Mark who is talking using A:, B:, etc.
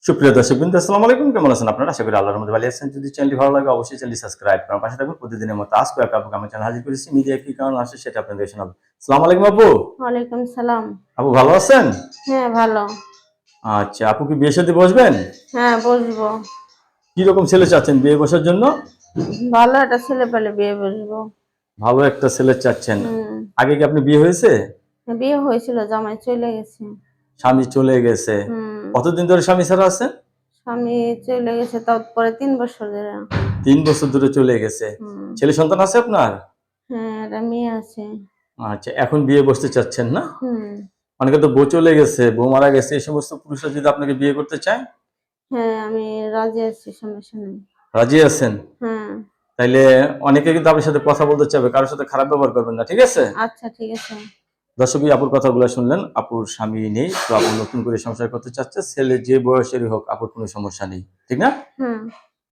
A: সুপ্রিয় দর্শকবৃন্দ, আসসালামু আলাইকুম। কেমন আছেন আপনারা? আশা করি আল্লাহর মধ্যে ভালো আছেন। যদি চ্যানেলটি ভালো লাগে অবশ্যই চ্যানেলটি সাবস্ক্রাইব করার পাশে থাকবেন। প্রতিদিনের মতো আজকে আপনাকে আমার চ্যানেল হাজির করেছি। মিডিয়া কি কারণ আসে সেটা আপনাদের শোনাবো। আসসালামু আলাইকুম আপু।
B: ওয়ালাইকুম সালাম।
A: আপু ভালো আছেন?
B: হ্যাঁ, ভালো।
A: আচ্ছা, আপু কি বিয়ে শাদী বসবেন?
B: হ্যাঁ, বসবো।
A: কি রকম ছেলে চাচ্ছেন বিয়ে বসার জন্য?
B: ভালো একটা ছেলে পেলে বিয়ে বসবো।
A: ভালো একটা ছেলে চাচ্ছেন।
B: হুম।
A: আগে কি আপনি বিয়ে হয়েছে?
B: বিয়ে হয়েছিল, জামাই চলে গেছে।
A: স্বামী চলে গেছে।
B: হুম।
A: কতদিন ধরে স্বামী ছাড়া আছেন?
B: স্বামী চলে গেছে তারপরে 3 বছর ধরে।
A: 3 বছর ধরে চলে গেছে।
B: হুম।
A: ছেলে সন্তান আছে আপনার?
B: হ্যাঁ, একটা মেয়ে আছে।
A: আচ্ছা, এখন বিয়ে বসতে চাচ্ছেন না?
B: হুম।
A: অনেকে তো বউ চলে গেছে, বউ মারা গেছে, এই সমস্ত পুরুষরা যদি আপনাকে বিয়ে করতে চায়?
B: হ্যাঁ, আমি রাজি আছি, সমস্যা নেই।
A: রাজি আছেন?
B: হ্যাঁ।
A: তাইলে অনেকে কিন্তু আপনার সাথে কথা বলতে চাবে, কারোর সাথে খারাপ ব্যবহার করবেন না, ঠিক আছে?
B: আচ্ছা, ঠিক আছে।
A: দর্শকই আপুর কথাগুলো শুনলেন। আপুর স্বামী নেই, তো আপু নতুন করে সংসার করতে চাচ্ছে। ছেলে যে বয়সেরই হোক, আপুর কোনো সমস্যা নেই, ঠিক না?
B: হুম।